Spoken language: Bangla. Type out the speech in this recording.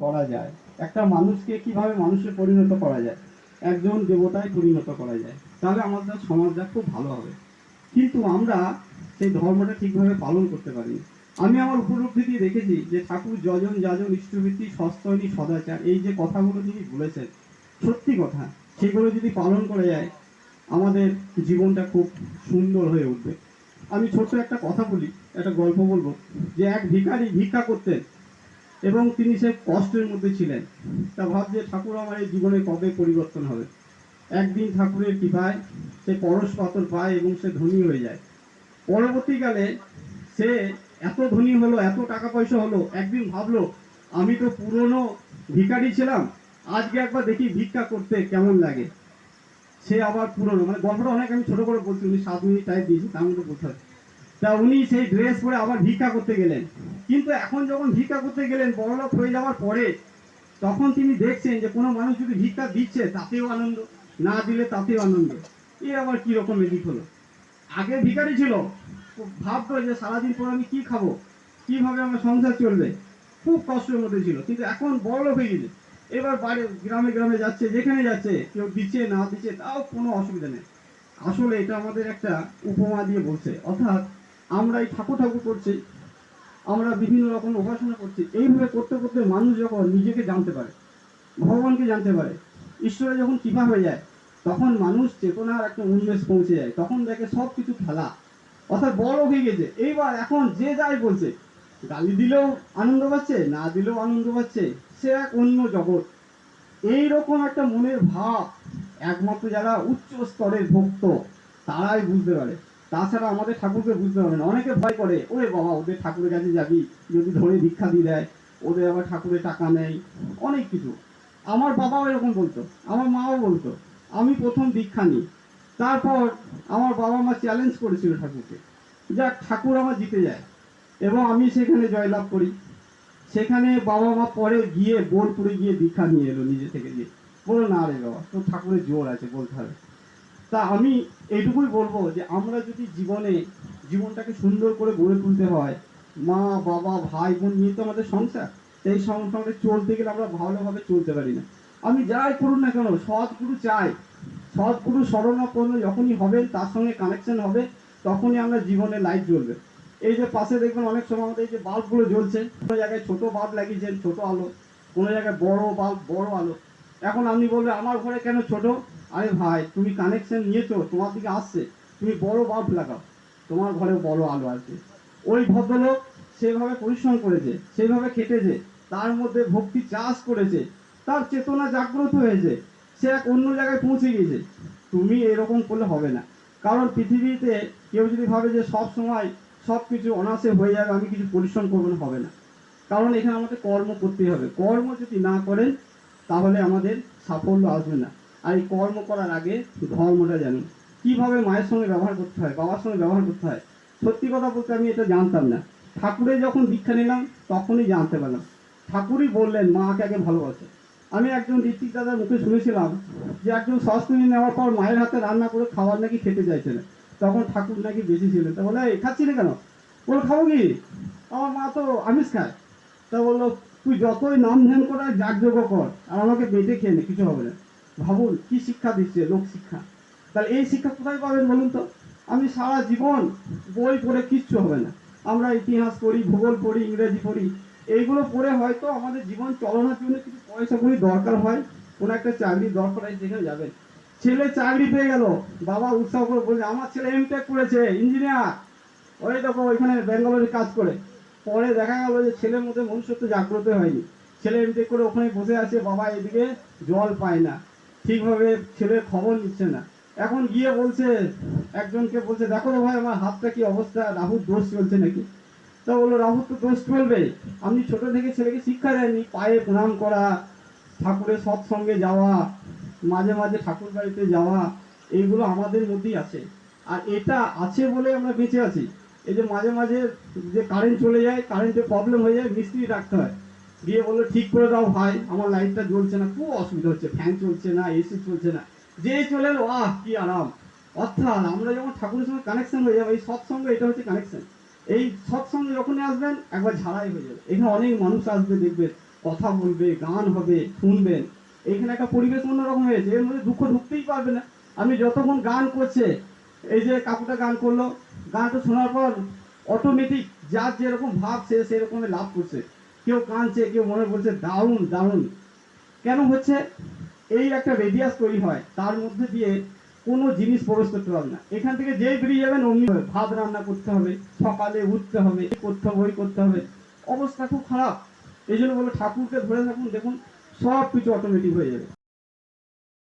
করা যায়, একটা মানুষকে কিভাবে মানুষে পরিণত করা যায়, একজন দেবতায় পরিণত করা যায়, তাহলে আমাদের সমাজটা খুব ভালো হবে। কিন্তু আমরা সেই ধর্মটা ঠিকভাবে পালন করতে পারিনি। আমি আমার উপলব্ধি দিয়ে দেখেছি যে ঠাকুর যজন যাজন ইষ্টবৃত্তি সস্তয়নী সদাচার এই যে কথাগুলো তিনি বলেছেন, সত্যি কথা, সেগুলো যদি পালন করা যায় আমাদের জীবনটা খুব সুন্দর হয়ে উঠবে। আমি ছোট্ট একটা কথা বলি, একটা গল্প বলবো, যে এক ভিখারি ভিক্ষা করতেন এবং তিনি সে কষ্টের মধ্যে ছিলেন। তা ভাবছে ঠাকুর আমার এই জীবনে কবে পরিবর্তন হবে। একদিন ঠাকুরের কৃপায় সে পরশ পাথর পায় এবং সে ধনী হয়ে যায়। পরবর্তীকালে সে এত ধনী হলো, এত টাকা পয়সা হলো, একদিন ভাবলো আমি তো পুরনো ভিখারি ছিলাম, আজকে একবার দেখি ভিক্ষা করতে কেমন লাগে। সে আবার পুরনো, মানে গল্পটা অনেক আমি ছোট করে বলছি, উনি 7 মিনিট টাইম দিয়েছি, তার মধ্যে বলতে হবে। তা উনি সেই ড্রেস পরে আবার ভিক্ষা করতে গেলেন। কিন্তু এখন যখন ভিক্ষা করতে গেলেন বড়লোক হয়ে যাওয়ার পরে, তখন তিনি দেখছেন যে কোনো মানুষ যদি ভিক্ষা দিচ্ছে তাতেও আনন্দ, না দিলে তাতেও আনন্দ। এ আবার কি রকম এদিক হলো। আগে ভিখারি ছিল, ভাবতো যে সারাদিন পর আমি কি খাবো, কিভাবে আমার সংসার চলবে, খুব কষ্টের মধ্যে ছিল। কিন্তু এখন বড়লোক হয়ে গেছে, এবার বাড়ি গ্রামে গ্রামে যাচ্ছে, যেখানে যাচ্ছে কেউ দিচ্ছে না দিচ্ছে তাও কোনো অসুবিধা নেই। আসলে এটা আমাদের একটা উপমা দিয়ে বলছে, অর্থাৎ আমরা এই ঠাকুর ঠাকুর করছি, আমরা বিভিন্ন রকম উপাসনা করছি, এইভাবে করতে করতে মানুষ যখন নিজেকে জানতে পারে, ভগবানকে জানতে পারে, ঈশ্বরে যখন কৃপা হয়ে যায়, তখন মানুষ চেতনার একটা উন্মেষ পৌঁছে যায়, তখন দেখে সব কিছু খেলা, অর্থাৎ বড় হয়ে গেছে। এইবার এখন যে যাই বলছে, গালি দিলেও আনন্দ পাচ্ছে, না দিলেও আনন্দ পাচ্ছে, সে এক অন্য জগৎ। এইরকম একটা মনের ভাব একমাত্র যারা উচ্চ স্তরের ভক্ত তারাই বুঝতে পারে, তাছাড়া আমাদের ঠাকুরকে বুঝতে পারে না। অনেকে ভয় করে, ওরে বাবা ওদের ঠাকুরের কাছে যাবি, যদি ধরে দীক্ষা দিয়ে দেয়, ওদের আবার ঠাকুরের টাকা নেই, অনেক কিছু। আমার বাবাও এরকম বলতো, আমার মাও বলতো। আমি প্রথম দীক্ষা নিই, তারপর আমার বাবা মা চ্যালেঞ্জ করেছিল ঠাকুরকে, যাক ঠাকুর আমার জিতে যায় এবং আমি সেখানে জয়লাভ করি। সেখানে বাবা মা পরে গিয়ে বোলপুরে গিয়ে দীক্ষা নিয়ে এলো, নিজে থেকে গিয়ে বললো না রে বাবা তোর ঠাকুরের জোর আছে, বলতে হবে। তা আমি এইটুকুই বলবো যে আমরা যদি জীবনটাকে সুন্দর করে গড়ে তুলতে হয়, মা বাবা ভাই বোন নিয়ে তো আমাদের সংসার, এই সংসারে চলতে গেলে আমরা ভালোভাবে চলতে পারি না। আমি যাই করুন না কেন, সৎগুরু চাই, সৎগুরু শরণাপন্ন যখনই হবেন, তার সঙ্গে কানেকশন হবে, তখনই আমরা জীবনে লাইট জ্বলবে। এই যে পাশে দেখবেন অনেক সময় আমাদের এই যে বাল্বগুলো জ্বলছে, কোনো জায়গায় ছোট বাল্ব লাগিয়েছেন ছোট আলো, কোনো জায়গায় বড় বাল্ব বড় আলো। এখন আপনি বলবেন আমার ঘরে কেন ছোট, আরে ভাই তুমি কানেকশন নিয়েছো, তোমার দিকে আসছে, তুমি বড় বাল্ব লাগাও, তোমার ঘরে বড় আলো আসবে। ওই ভদ্রলোক সেভাবে পরিশ্রম করেছে, সেভাবে খেটেছে, তার মধ্যে ভক্তি চাষ করেছে, তার চেতনা জাগ্রত হয়েছে, সে এক অন্য জায়গায় পৌঁছে গিয়েছে। তুমি এরকম করলে হবে না। কারণ পৃথিবীতে কেউ যদি ভাবে যে সব সময় সব কিছু অনায়াসে হয়ে যাবে, আমি কিছু পরিশ্রম করবো না, হবে না। কারণ এখানে আমাদের কর্ম করতেই হবে, কর্ম যদি না করেন তাহলে আমাদের সাফল্য আসবে না। আর এই কর্ম করার আগে ধর্মটা জানুন, কিভাবে মায়ের সঙ্গে ব্যবহার করতে হয়, বাবার সঙ্গে ব্যবহার করতে হয়। সত্যি কথা বলতে আমি এটা জানতাম না, ঠাকুরের যখন দীক্ষা নিলাম তখনই জানতে পারলাম। ঠাকুরই বললেন মাকে আগে ভালোবাসে। আমি একজন ঋত্বিক দাদার মুখে শুনেছিলাম যে একজন সস্তিনী নেওয়ার পর মায়ের হাতে রান্না করে খাবার নাকি খেতে চাইছে না, তখন ঠাকুর নাকি বেশি ছিলেন। তা বলে এই খাচ্ছি না কেন, বলো খাবো কি, আমার মা তো আমিষ খায়। তা বললো তুই যতই নাম ধ্যান কর আর যাগযজ্ঞ কর, আর আমাকে বেঁধে খেয়ে নে, কিছু হবে না। ভাবুন কি শিক্ষা দিচ্ছে, লোক শিক্ষা। তাহলে এই শিক্ষা কোথায় পাবেন বলুন তো। আমি সারা জীবন বই পড়ে কিচ্ছু হবে না, আমরা ইতিহাস পড়ি, ভূগোল পড়ি, ইংরেজি পড়ি, এইগুলো পড়ে হয়তো আমাদের জীবন চলনার জন্য কিছু পয়সা করি দরকার হয়, কোনো একটা চাকরির দরকার হয়, যেখানে যাবেন। ছেলে চাকরি পেয়ে গেল, বাবা উৎসাহ করে বলছে আমার ছেলে এমটেক করেছে, ইঞ্জিনিয়ার, ওই দেখো ওইখানে ব্যাঙ্গালোরে কাজ করে। পরে দেখা গেল যে ছেলের মধ্যে মনুষ্যত্ব জাগ্রত হয়নি, ছেলে এমটেক করে ওখানে বসে আছে, বাবা এদিকে জল পায় না, ঠিকভাবে ছেলের খবর নিচ্ছে না। এখন গিয়ে বলছে, একজনকে বলছে দেখো তো ভাই আমার হাতটা কি অবস্থা, রাহুর দোষ চলছে নাকি। তা বললো রাহুর তো দোষ চলবে, আপনি ছোট থেকে ছেলেকে শিক্ষা দেননি, পায়ে প্রণাম করা, ঠাকুরের সৎসঙ্গে যাওয়া, মাঝে মাঝে ঠাকুর বাড়িতে যাওয়া, এইগুলো আমাদের মধ্যেই আছে। আর এটা আছে বলে আমরা বেঁচে আছি। এই যে মাঝে মাঝে যে কারেন্ট চলে যায়, কারেন্টের প্রবলেম হয়ে যায়, মিস্ত্রি রাখতে হয়, দিয়ে বললো ঠিক করে দাও ভাই আমার লাইটটা জ্বলছে না, খুব অসুবিধা হচ্ছে, ফ্যান চলছে না, এসি চলছে না। যেই চলে এলো আহ কি আরাম। অর্থাৎ আমরা যখন ঠাকুরের সঙ্গে কানেকশন হয়ে যাবো, এই সৎসঙ্গে এটা হচ্ছে কানেকশন। এই সৎসঙ্গে যখনই আসবেন একবার ঝাড়াই হয়ে যাবে, এখানে অনেক মানুষ আসবে দেখবেন, কথা বলবে, গান হবে, শুনবেন। এখানে একটা পরিবেশ অন্যরকম হয়েছে, এর মধ্যে দুঃখ ঢুকতেই পারবে না। আমি যতক্ষণ গান করছে, এই যে কাকুটা গান করলো, গানটা শোনার পর অটোমেটিক যার যেরকম ভাব সে সেরকমই লাভ করছে। কেউ কাঁদছে, কেউ মনে বলছে দারুণ দারুণ। কেন হচ্ছে? এই একটা রেডিয়াস তৈরি হয়, তার মধ্যে দিয়ে কোনো জিনিস প্রবেশ করতে পারবে না। এখান থেকে যেই বেরিয়ে যাবেন অমনি হবে। ভাত রান্না করতে হবে, সকালে উঠতে হবে, এই করতে হবে, ওই করতে হবে, অবস্থা খুব খারাপ। এই জন্য বলে ঠাকুরকে ধরে থাকুন, দেখুন সব কিছু অটোমেটিক হয়ে যাবে।